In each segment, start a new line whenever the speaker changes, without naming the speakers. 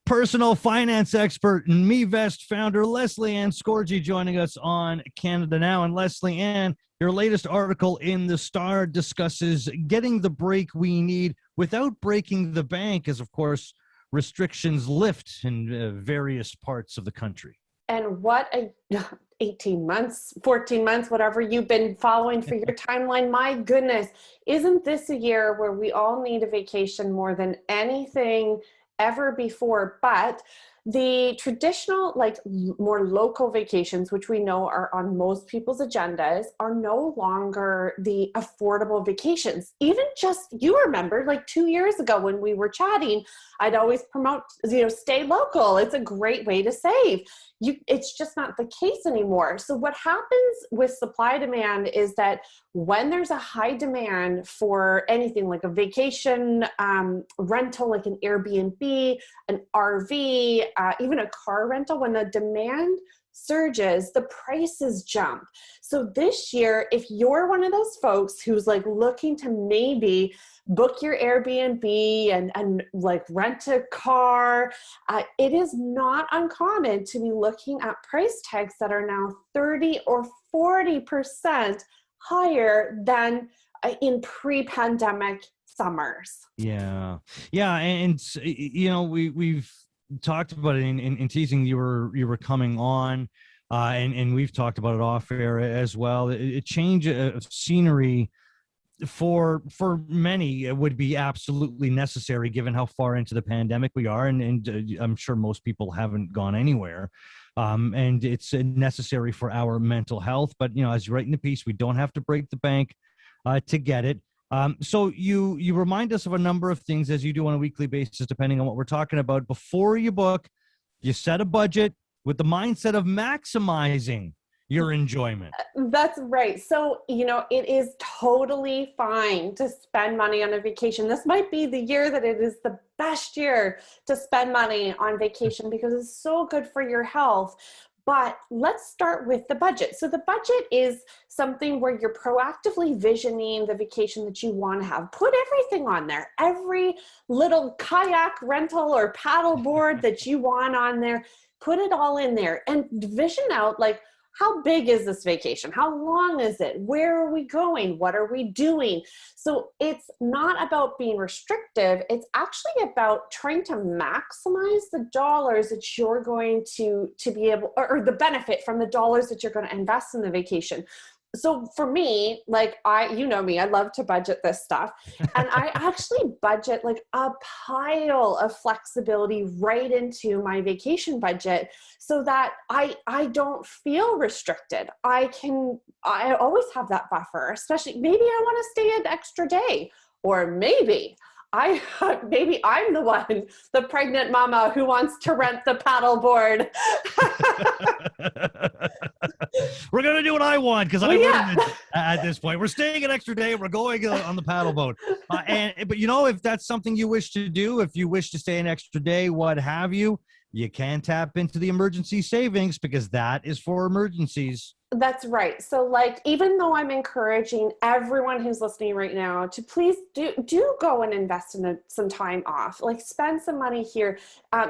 Personal finance expert and MEEEEEE founder Lesley-Anne joining us on Canada Now. And Lesley-Anne, your latest article in the Star discusses getting the break we need without breaking the bank, as of course restrictions lift in various parts of the country.
And what a 18 months, 14 months, whatever you've been following for your timeline. My goodness, isn't this a year where we all need a vacation more than anything ever before? But the traditional, like more local vacations, which we know are on most people's agendas, are no longer the affordable vacations. Even just, you remember like 2 years ago when we were chatting, I'd always promote, stay local. It's a great way to save. It's just not the case anymore. So what happens with supply demand is that when there's a high demand for anything like a vacation rental, like an Airbnb, an RV, even a car rental, when the demand surges, the prices jump. So this year, if you're one of those folks who's like looking to maybe book your Airbnb and like rent a car, it is not uncommon to be looking at price tags that are now 30 or 40% higher than in pre-pandemic summers.
Yeah. And we've talked about it in teasing. You were coming on, and we've talked about it off air as well. A change of scenery for many would be absolutely necessary given how far into the pandemic we are, and I'm sure most people haven't gone anywhere, and it's necessary for our mental health. But as you write in the piece, we don't have to break the bank to get it. So you remind us of a number of things, as you do on a weekly basis, depending on what we're talking about. Before you book, you set a budget with the mindset of maximizing your enjoyment.
That's right. So, it is totally fine to spend money on a vacation. This might be the year that it is the best year to spend money on vacation because it's so good for your health. But let's start with the budget. So the budget is something where you're proactively visioning the vacation that you want to have. Put everything on there. Every little kayak rental or paddle board that you want on there, put it all in there and vision out like, how big is this vacation? How long is it? Where are we going? What are we doing? So it's not about being restrictive. It's actually about trying to maximize the dollars that you're going to be able, or the benefit from the dollars that you're going to invest in the vacation. So for me, like you know me, I love to budget this stuff. And I actually budget like a pile of flexibility right into my vacation budget so that I don't feel restricted. I always have that buffer, especially maybe I want to stay an extra day, or maybe I'm the one, the pregnant mama who wants to rent the paddle board.
We're going to do what I want because at this point. We're staying an extra day. We're going on the paddle boat. But if that's something you wish to do, if you wish to stay an extra day, what have you, you can tap into the emergency savings because that is for emergencies.
That's right. So like, even though I'm encouraging everyone who's listening right now to please do go and invest in some time off, like spend some money here.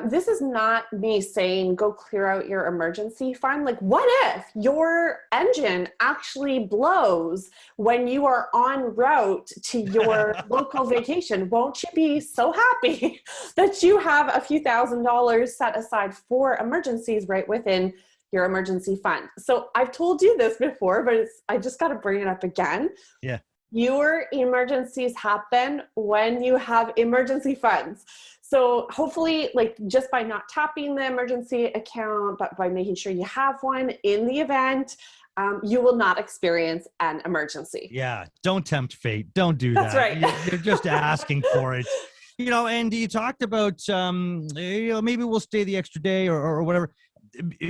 This is not me saying go clear out your emergency fund. Like what if your engine actually blows when you are en route to your local vacation? Won't you be so happy that you have a few $1,000s set aside for emergencies right within your emergency fund? So I've told you this before, but I just got to bring it up again.
Yeah.
Your emergencies happen when you have emergency funds. So hopefully, like just by not tapping the emergency account, but by making sure you have one in the event, you will not experience an emergency.
Yeah. Don't tempt fate. Don't do that.
That's right.
You're just asking for it. And you talked about, maybe we'll stay the extra day or whatever.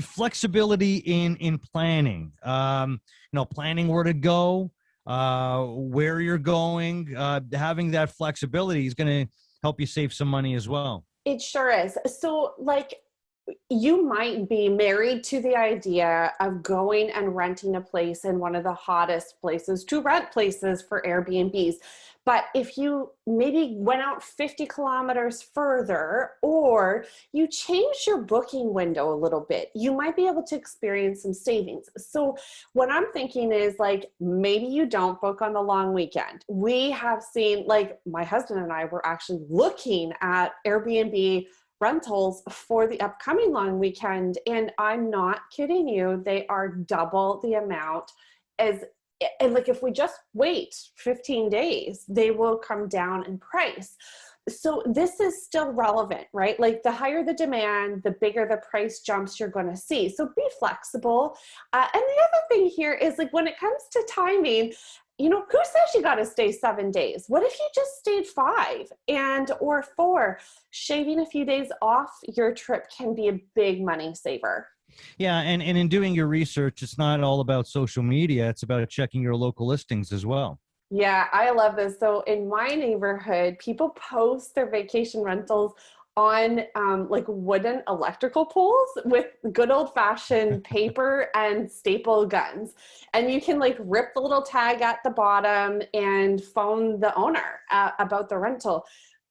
Flexibility in planning, planning where to go, where you're going, having that flexibility is going to help you save some money as well.
It sure is. So like, you might be married to the idea of going and renting a place in one of the hottest places to rent places for Airbnbs. But if you maybe went out 50 kilometers further, or you changed your booking window a little bit, you might be able to experience some savings. So what I'm thinking is, like, maybe you don't book on the long weekend. We have seen, like, my husband and I were actually looking at Airbnb rentals for the upcoming long weekend, and I'm not kidding you, they are double the amount as, and like, if we just wait 15 days, they will come down in price. So this is still relevant, right? Like, the higher the demand, the bigger the price jumps you're going to see. So be flexible. And the other thing here is, like, when it comes to timing, you know, who says you got to stay 7 days? What if you just stayed 5 or 4? Shaving a few days off your trip can be a big money saver.
Yeah, and in doing your research, it's not all about social media. It's about checking your local listings as well.
Yeah, I love this. So in my neighborhood, people post their vacation rentals on like wooden electrical poles with good old fashioned paper and staple guns. And you can, like, rip the little tag at the bottom and phone the owner about the rental.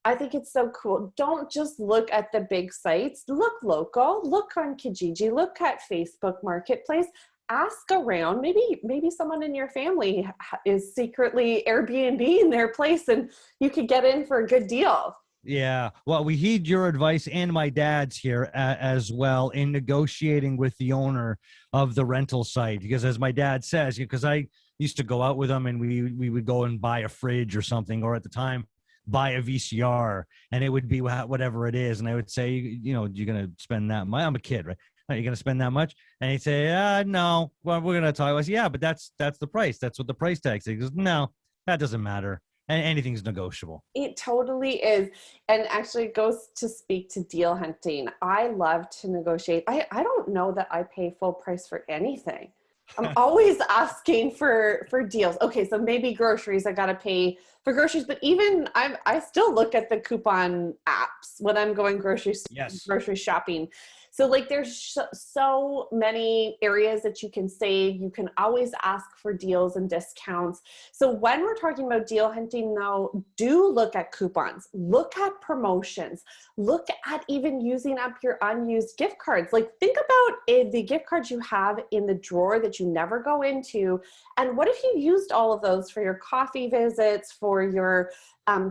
I think it's so cool. Don't just look at the big sites. Look local. Look on Kijiji. Look at Facebook Marketplace. Ask around. Maybe someone in your family is secretly Airbnb-ing their place, and you could get in for a good deal.
Yeah. Well, we heed your advice and my dad's here as well in negotiating with the owner of the rental site, because as my dad says, because I used to go out with him and we would go and buy a fridge or something, or at the time, buy a VCR, and it would be whatever it is. And I would say, you know, you're going to spend that much. I'm a kid, right? Are you going to spend that much? And he'd say, no, well, we're going to talk. I said, yeah, but that's the price. That's what the price tag says. He goes, no, that doesn't matter. And anything's negotiable.
It totally is. And actually, it goes to speak to deal hunting. I love to negotiate. I don't know that I pay full price for anything. I'm always asking for deals. Okay, so maybe groceries, I gotta pay for groceries, but even I still look at the coupon apps when I'm going grocery shopping. So, like, there's so many areas that you can save. You can always ask for deals and discounts. So when we're talking about deal hunting, though, do look at coupons, look at promotions, look at even using up your unused gift cards. Like, think about the gift cards you have in the drawer that you never go into. And what if you used all of those for your coffee visits, for your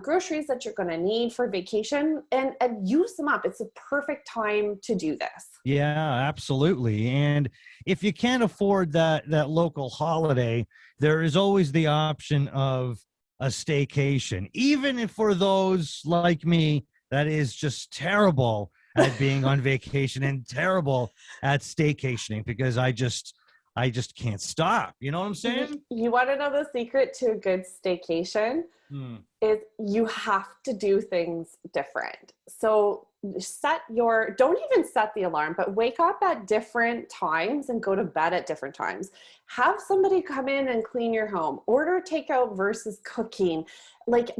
groceries that you're going to need for vacation, and use them up? It's a perfect time to do this.
Yeah, absolutely. And if you can't afford that local holiday, there is always the option of a staycation, even if for those like me, that is just terrible at being on vacation and terrible at staycationing, because I just can't stop. You know what I'm saying?
You want to know the secret to a good staycation? Is you have to do things different. So don't even set the alarm, but wake up at different times and go to bed at different times. Have somebody come in and clean your home. Order takeout versus cooking. Like,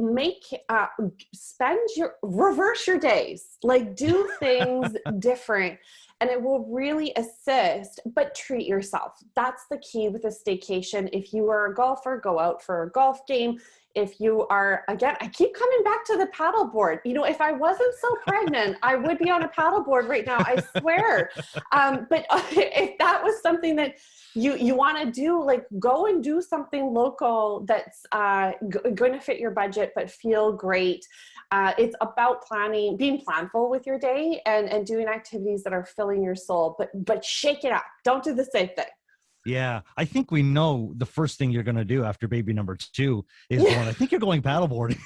reverse your days. Like, do things different. And it will really assist, but treat yourself. That's the key with a staycation. If you are a golfer, go out for a golf game. If you are, again, I keep coming back to the paddleboard. You know, if I wasn't so pregnant, I would be on a paddleboard right now, I swear. But if that was something that you want to do, like, go and do something local that's going to fit your budget but feel great. It's about being planful with your day and doing activities that are filling your soul, but shake it up. Don't do the same thing.
Yeah, I think we know the first thing you're going to do after baby number 2 is born. I think you're going paddleboarding.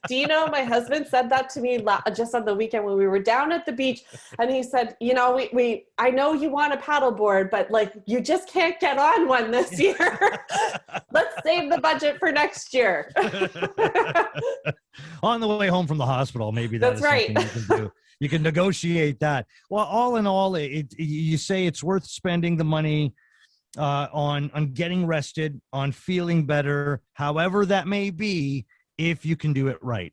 Do you know, my husband said that to me just on the weekend when we were down at the beach, and he said, you know, I know you want a paddleboard, but, like, you just can't get on one this year. Let's save the budget for next year.
On the way home from the hospital, maybe
that's right.
Something you can do. You can negotiate that. Well, all in all, you say it's worth spending the money on getting rested, on feeling better, however that may be, if you can do it right.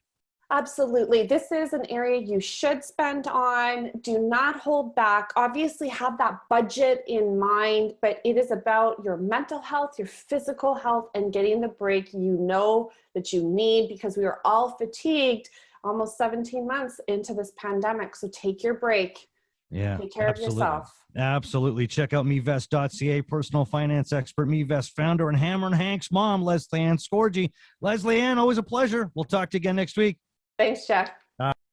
Absolutely. This is an area you should spend on. Do not hold back. Obviously, have that budget in mind, but it is about your mental health, your physical health, and getting the break you know that you need, because we are all fatigued almost 17 months into this pandemic. So take your break.
Yeah,
Take care of yourself.
Absolutely. Check out mevest.ca, personal finance expert, Mevest founder, and Hammer and Hank's mom, Lesley-Anne Scorgi. Lesley-Anne, always a pleasure. We'll talk to you again next week.
Thanks, Jeff.